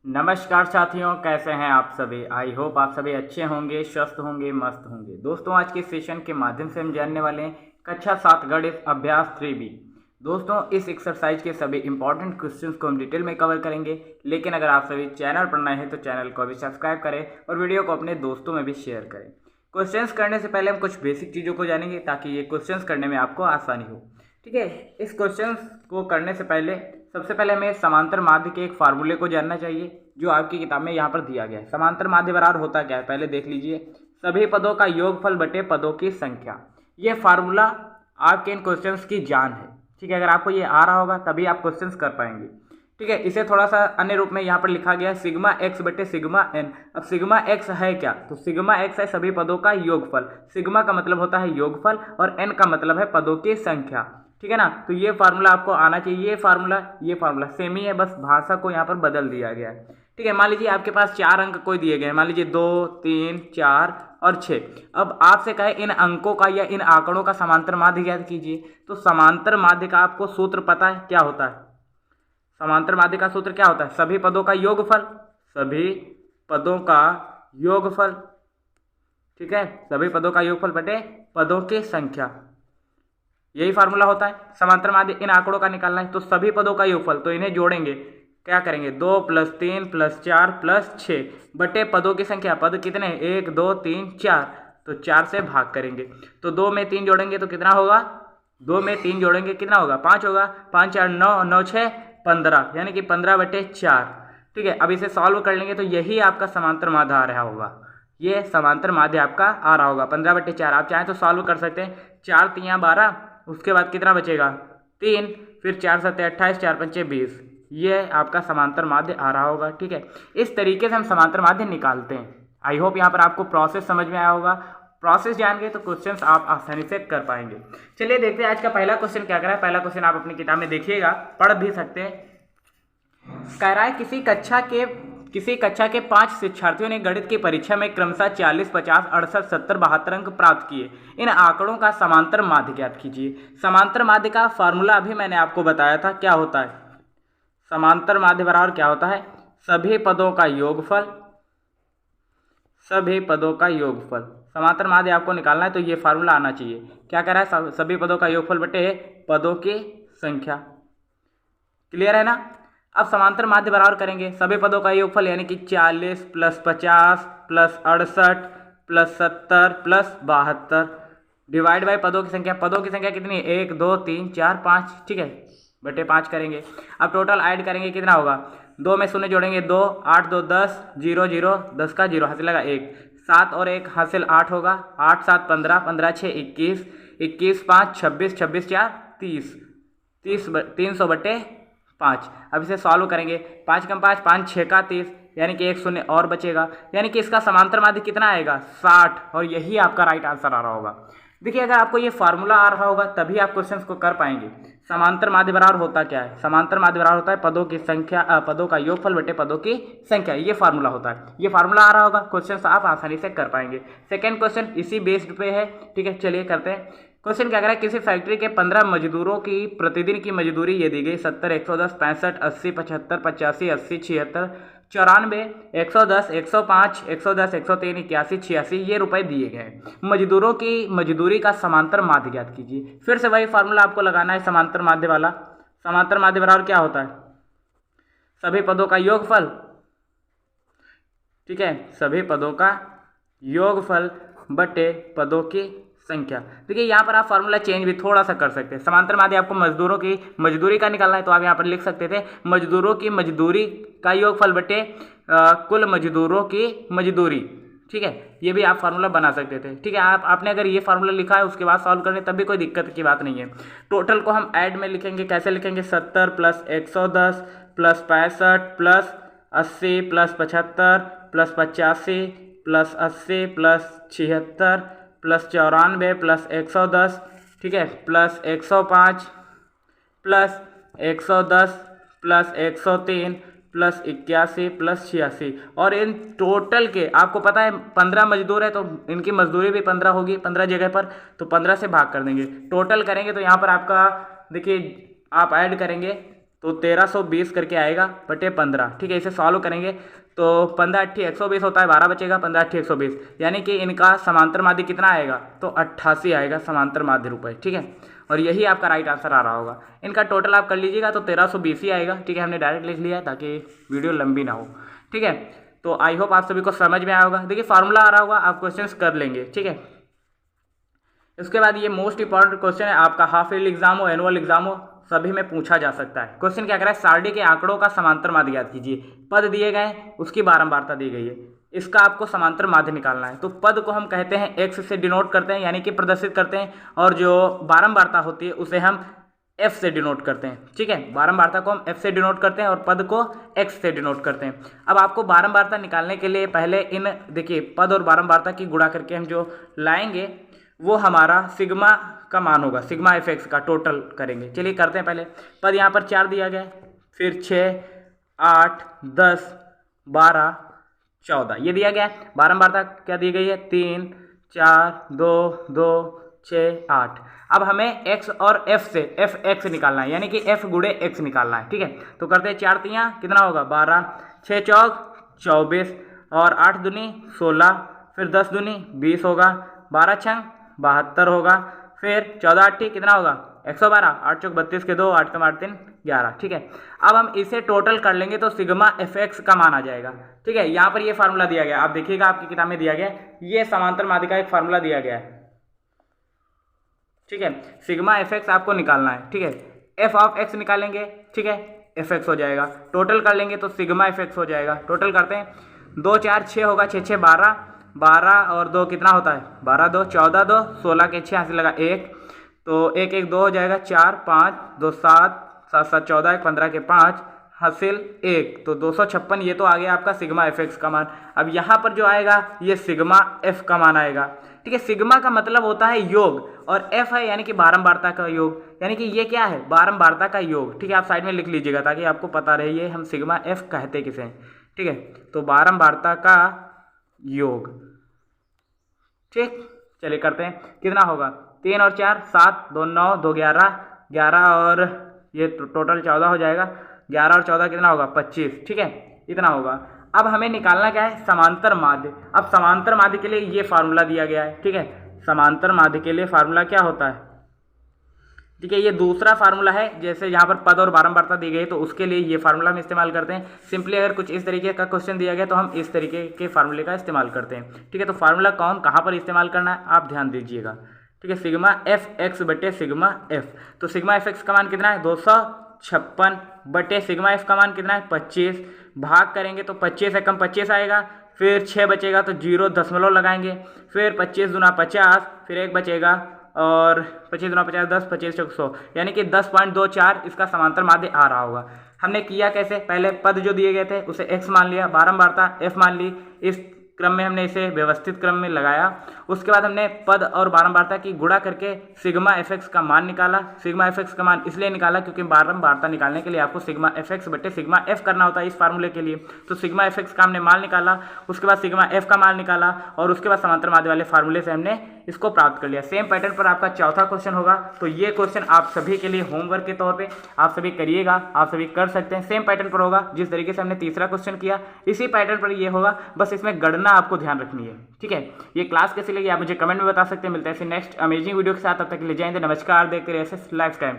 नमस्कार साथियों, कैसे हैं आप सभी। आई होप आप सभी अच्छे होंगे, स्वस्थ होंगे, मस्त होंगे। दोस्तों, आज के सेशन के माध्यम से हम जानने वाले हैं कक्षा 7 गणित अभ्यास 3B। दोस्तों, इस एक्सरसाइज के सभी इंपॉर्टेंट क्वेश्चंस को हम डिटेल में कवर करेंगे। लेकिन अगर आप सभी चैनल पर नए हैं तो चैनल को भी सब्सक्राइब करें और वीडियो को अपने दोस्तों में भी शेयर करें। क्वेश्चंस करने से पहले हम कुछ बेसिक चीज़ों को जानेंगे ताकि ये क्वेश्चंस करने में आपको आसानी हो। ठीक है, इस क्वेश्चन को करने से पहले सबसे पहले हमें समांतर माध्य के एक फार्मूले को जानना चाहिए जो आपकी किताब में यहाँ पर दिया गया है। समांतर माध्य बराबर होता क्या है, पहले देख लीजिए। सभी पदों का योगफल बटे पदों की संख्या। ये फार्मूला आपके इन क्वेश्चंस की जान है। ठीक है, अगर आपको ये आ रहा होगा तभी आप क्वेश्चंस कर पाएंगे। ठीक है, इसे थोड़ा सा अन्य रूप में यहाँ पर लिखा गया है सिग्मा एक्स बटे सिग्मा एन। अब सिग्मा एक्स है क्या, तो सिग्मा एक्स है सभी पदों का योगफल। सिग्मा का मतलब होता है योगफल और एन का मतलब है पदों की संख्या। ठीक है ना, तो ये फार्मूला आपको आना चाहिए। ये फार्मूला सेम ही है, बस भाषा को यहाँ पर बदल दिया गया है। ठीक है, मान लीजिए आपके पास 4 अंक कोई दिए गए हैं, मान लीजिए 2, 3, 4 और 6। अब आपसे कहे इन अंकों का या इन आंकड़ों का समांतर माध्य ज्ञात कीजिए। तो समांतर माध्य का आपको सूत्र पता है क्या होता है। समांतर माध्य का सूत्र क्या होता है, सभी पदों का योगफल। सभी पदों का योगफल, ठीक है, सभी पदों का योगफल बटे पदों की संख्या। यही फार्मूला होता है। समांतर माध्य इन आंकड़ों का निकालना है तो सभी पदों का योगफल, तो इन्हें जोड़ेंगे। क्या करेंगे, 2 + 3 + 4 + 6 बटे पदों की संख्या। पद कितने, 1, 2, 3, 4, तो 4 से भाग करेंगे। तो 2 में 3 जोड़ेंगे तो कितना होगा, 2 में 3 जोड़ेंगे कितना होगा, 5 होगा। 5 4 9, 9 6 15, यानी कि 15/4। ठीक है, अब इसे सॉल्व कर लेंगे तो यही आपका समांतर माध्य आ रहा होगा। ये समांतर माध्य आपका आ रहा होगा 15/4। आप चाहें तो सॉल्व कर सकते हैं। 4 × 3 = 12, उसके बाद कितना बचेगा, 3, फिर 4 × 7 = 28, 4 × 5 = 20। ये आपका समांतर माध्य आ रहा होगा। ठीक है, इस तरीके से हम समांतर माध्य निकालते हैं। आई होप यहाँ पर आपको प्रोसेस समझ में आया होगा। प्रोसेस जान गए तो क्वेश्चंस आप आसानी से कर पाएंगे। चलिए देखते हैं आज का पहला क्वेश्चन क्या कह रहा है। पहला क्वेश्चन आप अपनी किताब में देखिएगा, पढ़ भी सकते हैं। कह रहा है किसी कक्षा के 5 शिक्षार्थियों ने गणित की परीक्षा में क्रमशः 40, 50, 68, 70, 72 अंक प्राप्त किए। इन आंकड़ों का समांतर माध्य ज्ञात कीजिए। समांतर माध्य का फार्मूला अभी मैंने आपको बताया था, क्या होता है। समांतर माध्य बराबर क्या होता है, सभी पदों का योगफल। सभी पदों का योगफल, समांतर माध्य आपको निकालना है तो ये फार्मूला आना चाहिए। क्या कह रहा है, सभी पदों का योगफल बटे पदों की संख्या। क्लियर है ना। अब समांतर माध्य बराबर करेंगे सभी पदों का योगफल, यानी कि 40 + 50 + 68 + 70 + 72 डिवाइड बाय पदों की संख्या। पदों की संख्या कितनी है, 1, 2, 3, 4, 5। ठीक है, बटे 5 करेंगे। अब टोटल ऐड करेंगे कितना होगा, 2 में 0 जोड़ेंगे 2, 8 2 10, 0 0, 10 का 0 हासिल लगा 1, 7 और 1 हासिल 8 होगा, 8 7 15, 15 6 21, 21 5 26, 26 4 30, 300/5। अब इसे सॉल्व करेंगे, 5 × 5 = 5, 6 का 30, यानी कि 1 0 और बचेगा, यानी कि इसका समांतर माध्य कितना आएगा, 60। और यही आपका राइट आंसर आ रहा होगा। देखिए, अगर आपको ये फार्मूला आ रहा होगा तभी आप क्वेश्चंस को कर पाएंगे। समांतर माध्य बराबर होता क्या है, समांतर माध्य बराबर होता है पदों की संख्या, पदों का योगफल बटे पदों की संख्या। ये फार्मूला होता है। ये फार्मूला आ रहा होगा, क्वेश्चंस आप आसानी से कर पाएंगे। सेकंड क्वेश्चन इसी बेस्ड पे है। ठीक है, चलिए करते हैं। क्वेश्चन क्या कह रहा है, किसी फैक्ट्री के 15 मजदूरों की प्रतिदिन की मजदूरी ये दी गई 70, 110, 65, 80, 75, 85, 80, 76, 94, 110, 105, 110, 103, 81, 86 ये रुपए दिए गए। मजदूरों की मजदूरी का समांतर माध्य ज्ञात कीजिए। फिर से वही फार्मूला आपको लगाना है समांतर माध्य वाला। समांतर माध्य बराबर क्या होता है, सभी पदों का योगफल। ठीक है, सभी पदों का योगफल बटे पदों की संख्या। देखिए, यहाँ पर आप फार्मूला चेंज भी थोड़ा सा कर सकते हैं। समांतर माध्य आपको मजदूरों की मजदूरी का निकालना है तो आप यहाँ पर लिख सकते थे मजदूरों की मजदूरी का योगफल बटे कुल मजदूरों की मजदूरी। ठीक है, ये भी आप फार्मूला बना सकते थे। ठीक है, आपने अगर ये फार्मूला लिखा है उसके बाद सॉल्व करने तब भी कोई दिक्कत की बात नहीं है। टोटल को हम ऐड में लिखेंगे, कैसे लिखेंगे, 70 + 110 + 65 + 80 + 75 + 85 + 80 + 76 + 94 + 110, ठीक है, + 105 + 110 + 103 + 81 + 86। और इन टोटल के आपको पता है 15 मजदूर है तो इनकी मजदूरी भी 15 होगी, 15 जगह पर, तो 15 से भाग कर देंगे। टोटल करेंगे तो यहाँ पर आपका देखिए आप ऐड करेंगे तो 1320 करके आएगा बटे 15। ठीक है, इसे सॉल्व करेंगे तो 15 8 120 होता है, 12 बचेगा, 15 8 120, यानी कि इनका समांतर माध्य कितना आएगा, तो 88 आएगा समांतर माध्य रुपए। ठीक है, और यही आपका राइट आंसर आ रहा होगा। इनका टोटल आप कर लीजिएगा तो 1320 ही आएगा। ठीक है, हमने डायरेक्ट लिख लिया ताकि वीडियो लंबी ना हो। ठीक है, तो आई होप आप सभी को समझ में आया होगा। देखिए फार्मूला आ रहा होगा, आप क्वेश्चंस कर लेंगे। ठीक है, इसके बाद ये मोस्ट इंपॉर्टेंट क्वेश्चन है, आपका हाफ ईयरली एग्जाम हो, एनुअल एग्जाम हो, सभी में पूछा जा सकता है। क्वेश्चन क्या कह रहा है, सारणी के आंकड़ों का समांतर माध्य ज्ञात कीजिए। पद दिए गए, उसकी बारंबारता दी गई है, इसका आपको समांतर माध्य निकालना है। तो पद को हम कहते हैं x से डिनोट करते हैं, यानी कि प्रदर्शित करते हैं, और जो बारंबारता होती है उसे हम f से डिनोट करते हैं। ठीक है, बारंबारता को हम f से डिनोट करते हैं और पद को x से डिनोट करते हैं। अब आपको बारंबारता निकालने के लिए पहले इन देखिए पद और बारंबारता की गुणा करके हम जो लाएंगे वो हमारा सिग्मा का मान होगा, सिग्मा एफ एक्स का टोटल करेंगे। चलिए करते हैं। पहले पद यहाँ पर 4 दिया गया, फिर 6 8 10 12 14 ये दिया गया। बारंबारता क्या दी गई है, 3 4 2 2 6 8। अब हमें x और f से एफ एक्स निकालना है, यानी कि f गुणे x निकालना है। ठीक है, तो करते हैं 4 तियाँ कितना होगा 12, 6 चौक 24 और 8 दूनी 16, फिर 10 दूनी 20 होगा, 12 छंग 72 होगा, फिर 14 8 कितना होगा 112, 8 चौक 32 के 2, 8 कम 8 3 11। ठीक है, अब हम इसे टोटल कर लेंगे तो सिग्मा एफ एक्स का मान आ जाएगा। ठीक है, यहाँ पर ये फार्मूला दिया गया, आप देखिएगा आपकी किताब में दिया गया, ये समांतर माध्य का एक फार्मूला दिया गया है। ठीक है, सिग्मा एफ एक्स आपको निकालना है। ठीक है, एफ ऑफ एक्स निकालेंगे, ठीक है, एफ एक्स हो जाएगा, टोटल कर लेंगे तो सिग्मा एफ एक्स हो जाएगा। टोटल करते हैं, 2 4 6 होगा, 6 6 12, 12 और 2 कितना होता है 12 2 14 2 16 के 6 यहाँ से लगा 1, तो 1 1 2 हो जाएगा, 4 5 2 7 7 7 14 15 के 5 हासिल 1, तो 256 ये तो आ गया आपका सिग्मा एफ एक्स का मान। अब यहाँ पर जो आएगा ये सिग्मा एफ का मान आएगा। ठीक है, सिग्मा का मतलब होता है योग और एफ है यानी कि बारंबारता का योग, यानी कि ये क्या है बारंबारता का योग। ठीक है, आप साइड में लिख लीजिएगा ताकि आपको पता रहे ये हम सिग्मा एफ कहते किसे हैं। ठीक है, तो बारंबारता का योग। ठीक, चलिए करते हैं, कितना होगा 3 और 4 7 2 9 2 11 11 और ये टोटल 14 हो जाएगा, 11 और 14 कितना होगा 25। ठीक है, इतना होगा। अब हमें निकालना क्या है समांतर माध्य। अब समांतर माध्य के लिए ये फार्मूला दिया गया है। ठीक है, समांतर माध्य के लिए फार्मूला क्या होता है, ठीक है, ये दूसरा फार्मूला है। जैसे यहाँ पर पद और बारंबारता दी गई तो उसके लिए ये फार्मूला हम इस्तेमाल करते हैं। सिंपली अगर कुछ इस तरीके का क्वेश्चन दिया गया तो हम इस तरीके के फार्मूले का इस्तेमाल करते हैं। ठीक है, तो फार्मूला कौन कहाँ पर इस्तेमाल करना है आप ध्यान दीजिएगा। ठीक है, सिग्मा एफ एक्स बटे सिग्मा एफ, तो सिग्मा एफ एक्स का मान कितना है 256 बटे सिग्मा एफ का मान कितना है 25, भाग करेंगे तो 25 से कम 25 आएगा, फिर 6 बचेगा तो 0 दशमलव लगाएंगे, फिर 25 दूना 50, फिर 1 बचेगा और 25 दूना 50 10 25 चौक 100, यानी कि 10.24 इसका समांतर माध्य आ रहा होगा। हमने किया कैसे, पहले पद जो दिए गए थे उसे x मान लिया, बारंबारता f मान ली, इस क्रम में हमने इसे व्यवस्थित क्रम में लगाया। उसके बाद हमने पद और बारंबारता की गुणा करके सिग्मा एफ एक्स का मान निकाला। सिग्मा एफ एक्स का मान इसलिए निकाला क्योंकि बारंबारता निकालने के लिए आपको सिग्मा एफ एक्स बटे सिग्मा एफ करना होता है इस फार्मूले के लिए। तो सिग्मा एफ एक्स का हमने मान निकाला, उसके बाद सिग्मा एफ का मान निकाला और उसके बाद समांतर माध्य वाले फार्मूले से हमने इसको प्राप्त कर लिया। सेम पैटर्न पर आपका चौथा क्वेश्चन होगा, तो ये क्वेश्चन आप सभी के लिए होमवर्क के तौर पे आप सभी करिएगा, आप सभी कर सकते हैं। सेम पैटर्न पर होगा जिस तरीके से हमने तीसरा क्वेश्चन किया, इसी पैटर्न पर ये होगा, बस इसमें गणना आपको ध्यान रखनी है। ठीक है, ये क्लास कैसी लगी आप मुझे कमेंट में बता सकते हैं। मिलते हैं नेक्स्ट अमेजिंग वीडियो के साथ, तब तक के लिए जय हिंद, नमस्कार, देखते रहिए लाइफ टाइम।